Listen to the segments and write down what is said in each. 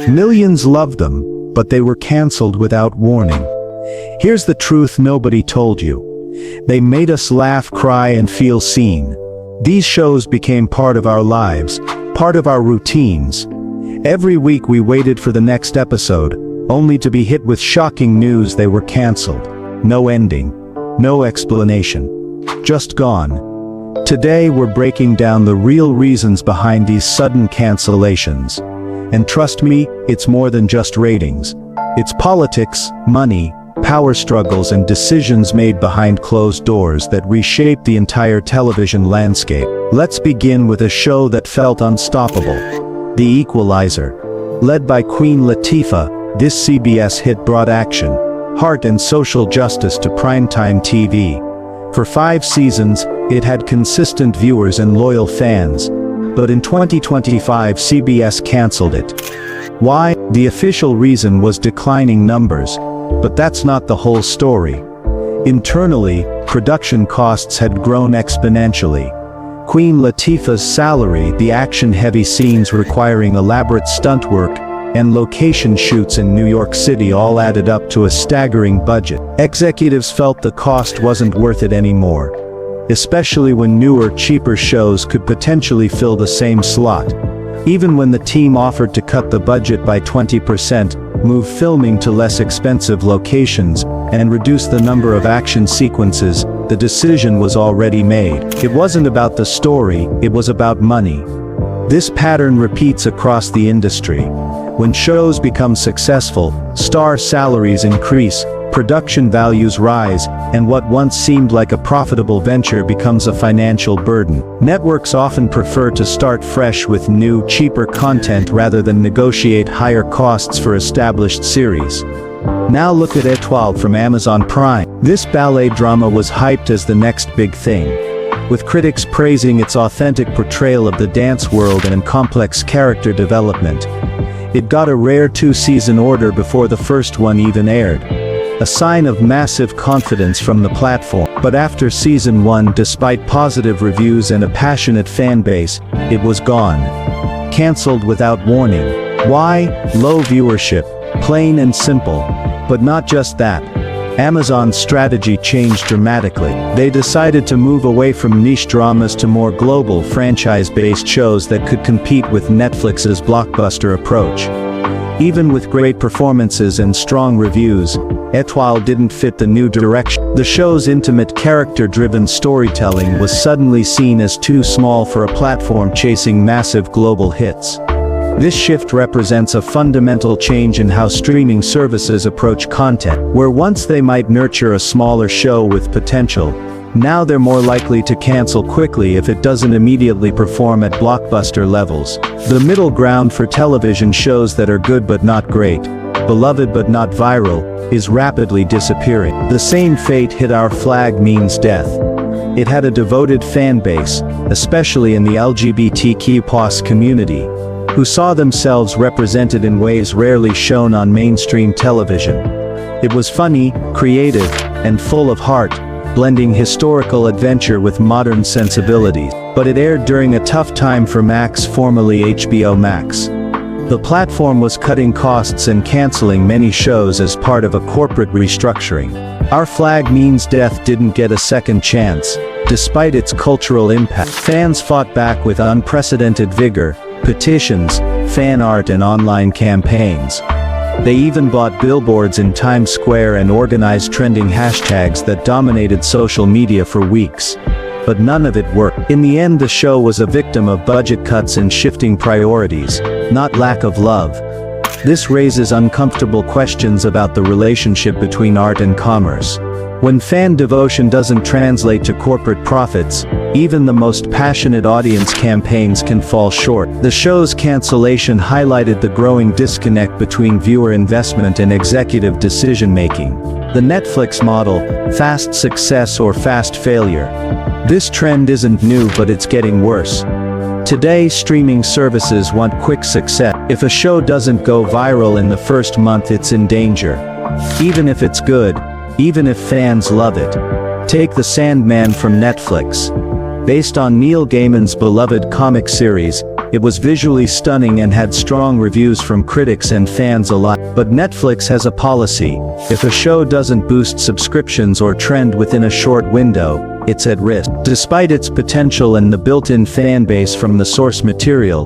Millions loved them, but they were canceled without warning. Here's the truth nobody told you. They made us laugh, cry, and feel seen. These shows became part of our lives, part of our routines. Every week we waited for the next episode, only to be hit with shocking news they were canceled. No ending, no explanation. Just gone. Today we're breaking down the real reasons behind these sudden cancellations. And trust me, it's more than just ratings. It's politics, money, power struggles, and decisions made behind closed doors that reshape the entire television landscape. Let's begin with a show that felt unstoppable. The Equalizer. Led by Queen Latifah, this CBS hit brought action, heart, and social justice to primetime TV. For 5 seasons, it had consistent viewers and loyal fans. But in 2025, CBS canceled it. Why? The official reason was declining numbers. But that's not the whole story. Internally, production costs had grown exponentially. Queen Latifah's salary, the action-heavy scenes requiring elaborate stunt work, and location shoots in New York City all added up to a staggering budget. Executives felt the cost wasn't worth it anymore, especially when newer, cheaper shows could potentially fill the same slot. Even when the team offered to cut the budget by 20%, move filming to less expensive locations, and reduce the number of action sequences, the decision was already made. It wasn't about the story, it was about money. This pattern repeats across the industry. When shows become successful, star salaries increase, production values rise, and what once seemed like a profitable venture becomes a financial burden. Networks often prefer to start fresh with new, cheaper content rather than negotiate higher costs for established series. Now look at Étoile from Amazon Prime. This ballet drama was hyped as the next big thing, with critics praising its authentic portrayal of the dance world and complex character development. It got a rare 2-season order before the first one even aired, a sign of massive confidence from the platform. But after season 1, despite positive reviews and a passionate fan base, it was gone. Canceled without warning. Why? Low viewership. Plain and simple. But not just that. Amazon's strategy changed dramatically. They decided to move away from niche dramas to more global, franchise-based shows that could compete with Netflix's blockbuster approach. Even with great performances and strong reviews, Étoile didn't fit the new direction. The show's intimate, character-driven storytelling was suddenly seen as too small for a platform chasing massive global hits. This shift represents a fundamental change in how streaming services approach content. Where once they might nurture a smaller show with potential, now they're more likely to cancel quickly if it doesn't immediately perform at blockbuster levels. The middle ground for television shows that are good but not great, beloved but not viral, is rapidly disappearing. The same fate hit Our Flag Means Death. It had a devoted fan base, especially in the LGBTQ+ community, who saw themselves represented in ways rarely shown on mainstream television. It was funny, creative, and full of heart, blending historical adventure with modern sensibilities. But it aired during a tough time for Max, formerly HBO Max. The platform was cutting costs and canceling many shows as part of a corporate restructuring. Our Flag Means Death didn't get a second chance, despite its cultural impact. Fans fought back with unprecedented vigor, petitions, fan art, and online campaigns. They even bought billboards in Times Square and organized trending hashtags that dominated social media for weeks. But none of it worked. In the end, the show was a victim of budget cuts and shifting priorities, not lack of love. This raises uncomfortable questions about the relationship between art and commerce. When fan devotion doesn't translate to corporate profits, even the most passionate audience campaigns can fall short. The show's cancellation highlighted the growing disconnect between viewer investment and executive decision-making. The Netflix model, fast success or fast failure. This trend isn't new, but it's getting worse. Today, streaming services want quick success. If a show doesn't go viral in the first month, it's in danger. Even if it's good, even if fans love it. Take The Sandman from Netflix. Based on Neil Gaiman's beloved comic series, It was visually stunning and had strong reviews from critics and fans alike. But Netflix has a policy: if a show doesn't boost subscriptions or trend within a short window, it's at risk. Despite its potential and the built-in fan base from the source material,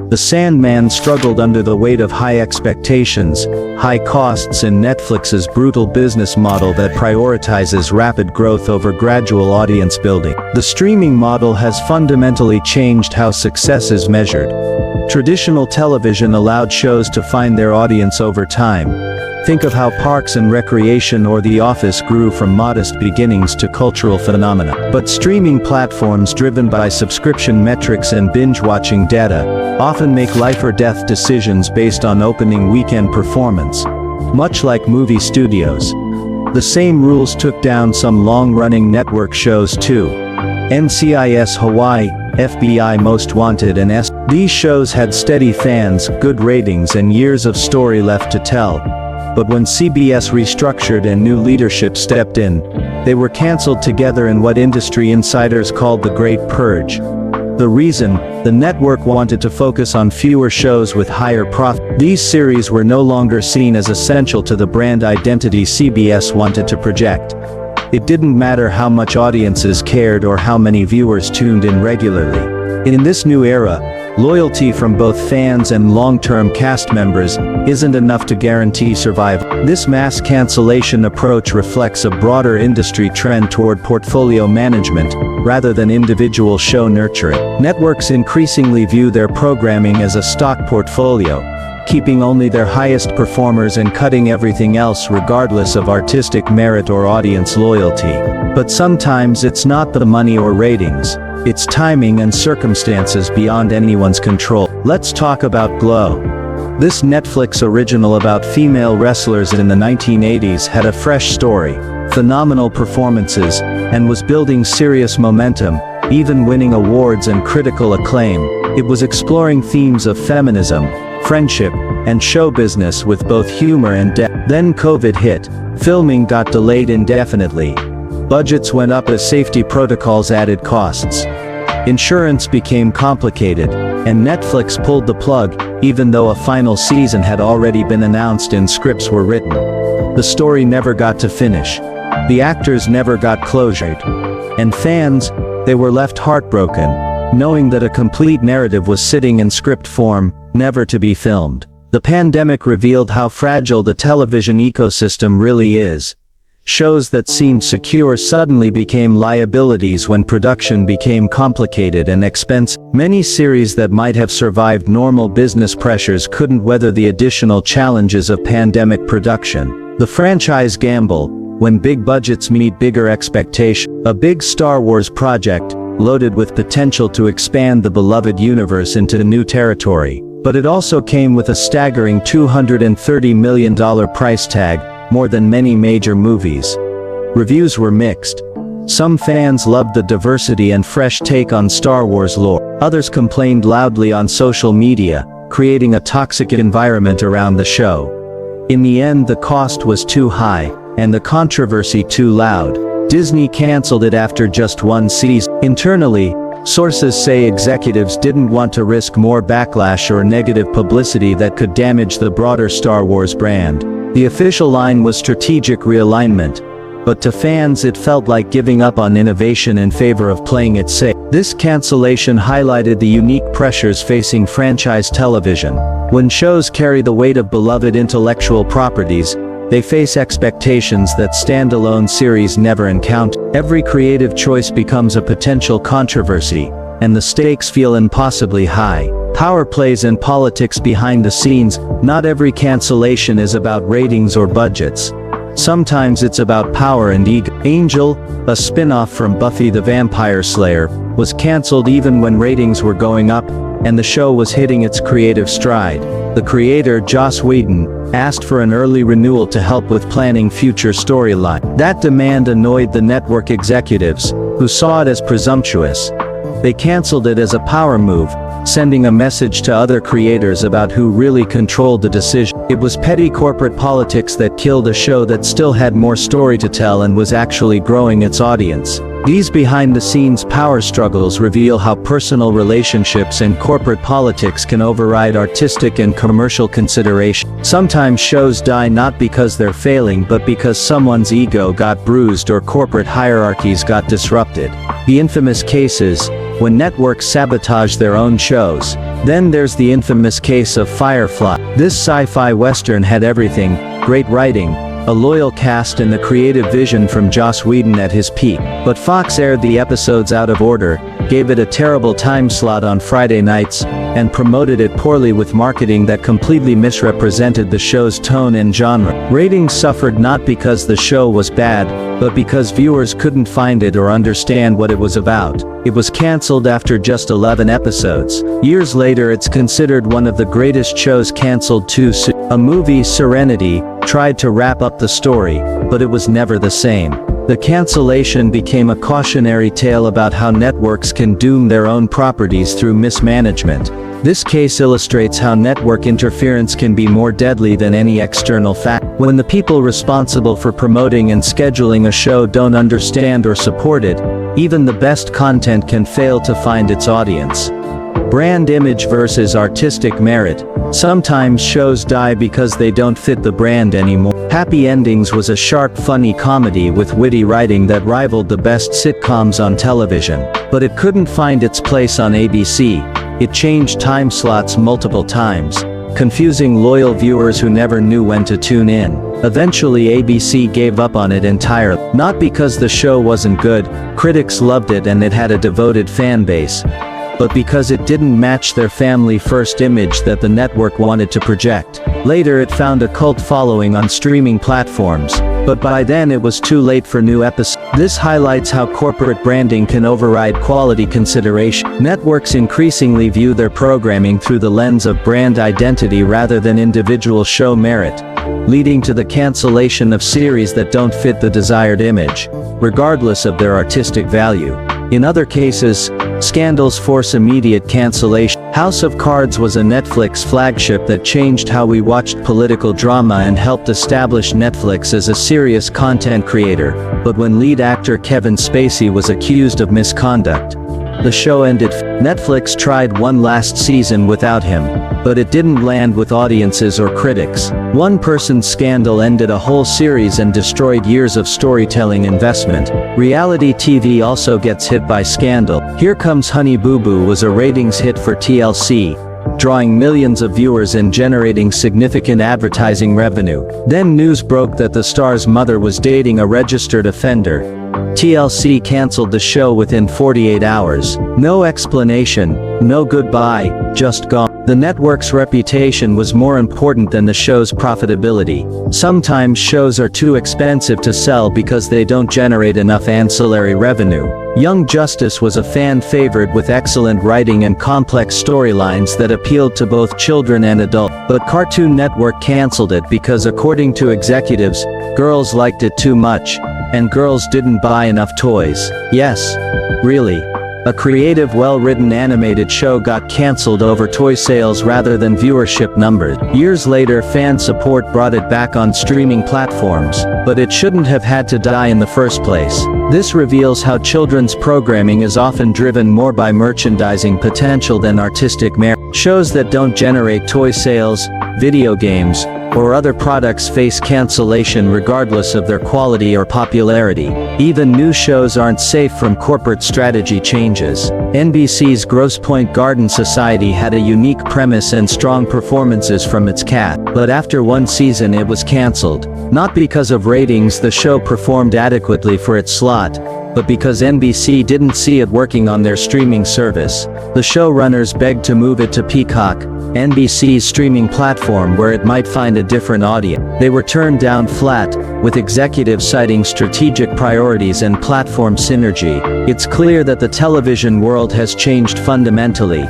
The Sandman struggled under the weight of high expectations, high costs, and Netflix's brutal business model that prioritizes rapid growth over gradual audience building. The streaming model has fundamentally changed how success is measured. Traditional television allowed shows to find their audience over time. Think of how Parks and Recreation or The Office grew from modest beginnings to cultural phenomena. But streaming platforms driven by subscription metrics and binge-watching data often make life or death decisions based on opening weekend performance. Much like movie studios, the same rules took down some long-running network shows too. NCIS Hawaii, FBI Most Wanted, and These shows had steady fans, good ratings, and years of story left to tell. But when CBS restructured and new leadership stepped in, they were canceled together in what industry insiders called the Great Purge. The reason? The network wanted to focus on fewer shows with higher profit. These series were no longer seen as essential to the brand identity CBS wanted to project. It didn't matter how much audiences cared or how many viewers tuned in regularly. In this new era, loyalty from both fans and long-term cast members isn't enough to guarantee survival. This mass cancellation approach reflects a broader industry trend toward portfolio management, rather than individual show nurturing. Networks increasingly view their programming as a stock portfolio, keeping only their highest performers and cutting everything else regardless of artistic merit or audience loyalty. But sometimes it's not the money or ratings. It's timing and circumstances beyond anyone's control. Let's talk about Glow. This Netflix original about female wrestlers in the 1980s had a fresh story, phenomenal performances, and was building serious momentum, even winning awards and critical acclaim. It was exploring themes of feminism, friendship, and show business with both humor and depth. Then COVID hit. Filming got delayed indefinitely. Budgets went up as safety protocols added costs. Insurance became complicated, and Netflix pulled the plug, even though a final season had already been announced and scripts were written. The story never got to finish. The actors never got closure. And fans, they were left heartbroken, knowing that a complete narrative was sitting in script form, never to be filmed. The pandemic revealed how fragile the television ecosystem really is. Shows that seemed secure suddenly became liabilities when production became complicated and expensive. Many series that might have survived normal business pressures couldn't weather the additional challenges of pandemic production. The franchise gamble, when big budgets meet bigger expectations. A big Star Wars project, loaded with potential to expand the beloved universe into new territory. But it also came with a staggering $230 million price tag, more than many major movies. Reviews were mixed. Some fans loved the diversity and fresh take on Star Wars lore. Others complained loudly on social media, creating a toxic environment around the show. In the end, the cost was too high, and the controversy too loud. Disney canceled it after just one season. Internally, sources say executives didn't want to risk more backlash or negative publicity that could damage the broader Star Wars brand. The official line was strategic realignment, but to fans it felt like giving up on innovation in favor of playing it safe. This cancellation highlighted the unique pressures facing franchise television. When shows carry the weight of beloved intellectual properties, they face expectations that standalone series never encounter. Every creative choice becomes a potential controversy, and the stakes feel impossibly high. Power plays and politics behind the scenes. Not every cancellation is about ratings or budgets. Sometimes it's about power and ego. Angel, a spin-off from Buffy the Vampire Slayer, was canceled even when ratings were going up, and the show was hitting its creative stride. The creator, Joss Whedon, asked for an early renewal to help with planning future storyline. That demand annoyed the network executives, who saw it as presumptuous. They canceled it as a power move, sending a message to other creators about who really controlled the decision. It was petty corporate politics that killed a show that still had more story to tell and was actually growing its audience. These behind-the-scenes power struggles reveal how personal relationships and corporate politics can override artistic and commercial consideration. Sometimes shows die not because they're failing but because someone's ego got bruised or corporate hierarchies got disrupted. The infamous cases, when networks sabotage their own shows. Then there's the infamous case of Firefly. This sci-fi western had everything: great writing, a loyal cast and the creative vision from Joss Whedon at his peak. But Fox aired the episodes out of order, gave it a terrible time slot on Friday nights, and promoted it poorly with marketing that completely misrepresented the show's tone and genre. Ratings suffered not because the show was bad, but because viewers couldn't find it or understand what it was about. It was canceled after just 11 episodes. Years later, it's considered one of the greatest shows canceled too soon. A movie, Serenity, tried to wrap up the story, but it was never the same. The cancellation became a cautionary tale about how networks can doom their own properties through mismanagement. This case illustrates how network interference can be more deadly than any external factor. When the people responsible for promoting and scheduling a show don't understand or support it, even the best content can fail to find its audience. Brand image versus artistic merit. Sometimes shows die because they don't fit the brand anymore. Happy Endings was a sharp, funny comedy with witty writing that rivaled the best sitcoms on television. But it couldn't find its place on ABC. It changed time slots multiple times, confusing loyal viewers who never knew when to tune in. Eventually ABC gave up on it entirely. Not because the show wasn't good, critics loved it and it had a devoted fan base, but because it didn't match their family-first image that the network wanted to project. Later it found a cult following on streaming platforms, but by then it was too late for new episodes. This highlights how corporate branding can override quality consideration. Networks increasingly view their programming through the lens of brand identity rather than individual show merit, leading to the cancellation of series that don't fit the desired image, regardless of their artistic value. In other cases, scandals force immediate cancellation. House of Cards was a Netflix flagship that changed how we watched political drama and helped establish Netflix as a serious content creator, but when lead actor Kevin Spacey was accused of misconduct, the show ended. Netflix tried one last season without him, but it didn't land with audiences or critics. One person's scandal ended a whole series and destroyed years of storytelling investment. Reality TV also gets hit by scandal. Here Comes Honey Boo Boo was a ratings hit for TLC, drawing millions of viewers and generating significant advertising revenue. Then news broke that the star's mother was dating a registered offender. TLC canceled the show within 48 hours. No explanation, no goodbye, just gone. The network's reputation was more important than the show's profitability. Sometimes shows are too expensive to sell because they don't generate enough ancillary revenue. Young Justice was a fan favorite with excellent writing and complex storylines that appealed to both children and adults. But Cartoon Network canceled it because, according to executives, girls liked it too much, and girls didn't buy enough toys. Yes, really. A creative, well-written animated show got canceled over toy sales rather than viewership numbers. Years later, fan support brought it back on streaming platforms, but it shouldn't have had to die in the first place. This reveals how children's programming is often driven more by merchandising potential than artistic merit. Shows that don't generate toy sales, video games, or other products face cancellation regardless of their quality or popularity. Even new shows aren't safe from corporate strategy changes. NBC's Grosse Pointe Garden Society had a unique premise and strong performances from its cast, but after one season it was canceled. Not because of ratings, the show performed adequately for its slot, but because NBC didn't see it working on their streaming service. The showrunners begged to move it to Peacock, NBC's streaming platform, where it might find a different audience. They were turned down flat, with executives citing strategic priorities and platform synergy. It's clear that the television world has changed fundamentally.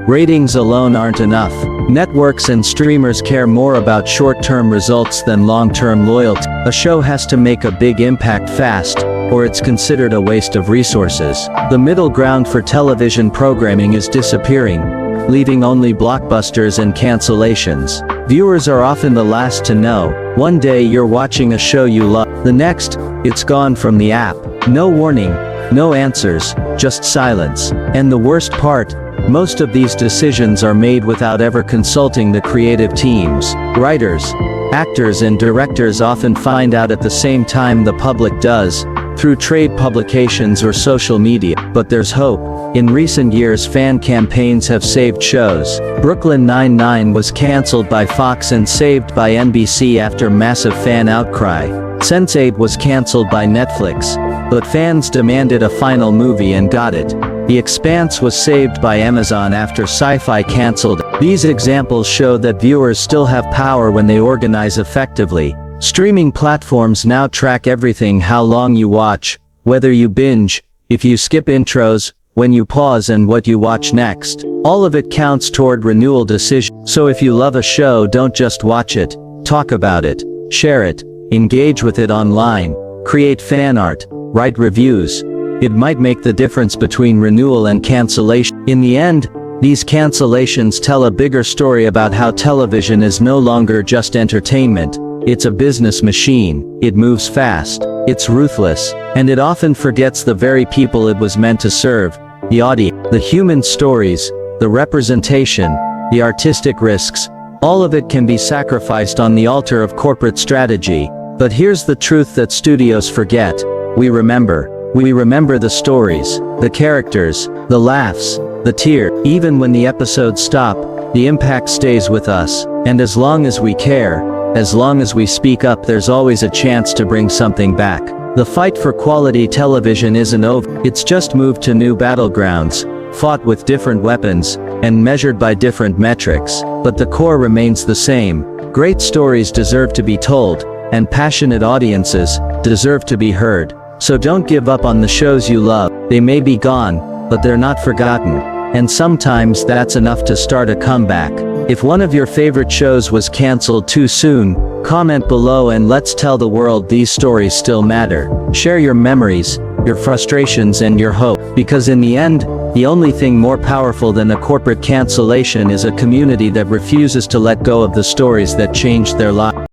Ratings alone aren't enough. Networks and streamers care more about short-term results than long-term loyalty. A show has to make a big impact fast, or it's considered a waste of resources. The middle ground for television programming is disappearing, leaving only blockbusters and cancellations. Viewers are often the last to know. One day you're watching a show you love. The next, it's gone from the app. No warning, No answers, just silence. And the worst part, most of these decisions are made without ever consulting the creative teams. Writers, actors and directors often find out at the same time the public does, through trade publications or social media. But there's hope. In recent years, fan campaigns have saved shows. Brooklyn Nine-Nine was cancelled by Fox and saved by NBC after massive fan outcry. Sense8 was cancelled by Netflix, but fans demanded a final movie and got it. The Expanse was saved by Amazon after Sci-Fi cancelled it. These examples show that viewers still have power when they organize effectively. Streaming platforms now track everything: how long you watch, whether you binge, if you skip intros, when you pause, and what you watch next. All of it counts toward renewal decisions. So if you love a show, don't just watch it, talk about it, share it, engage with it online, create fan art, write reviews. It might make the difference between renewal and cancellation. In the end, these cancellations tell a bigger story about how television is no longer just entertainment. It's a business machine. It moves fast, it's ruthless, and it often forgets the very people it was meant to serve: the audience. The human stories, the representation, the artistic risks, all of it can be sacrificed on the altar of corporate strategy. But here's the truth that studios forget: we remember. We remember the stories, the characters, the laughs, the tears. Even when the episodes stop, the impact stays with us. And as long as we care, as long as we speak up, there's always a chance to bring something back. The fight for quality television isn't over. It's just moved to new battlegrounds, fought with different weapons, and measured by different metrics. But the core remains the same. Great stories deserve to be told, and passionate audiences deserve to be heard. So don't give up on the shows you love. They may be gone, but they're not forgotten. And sometimes that's enough to start a comeback. If one of your favorite shows was canceled too soon, comment below and let's tell the world these stories still matter. Share your memories, your frustrations and your hope. Because in the end, the only thing more powerful than a corporate cancellation is a community that refuses to let go of the stories that changed their lives.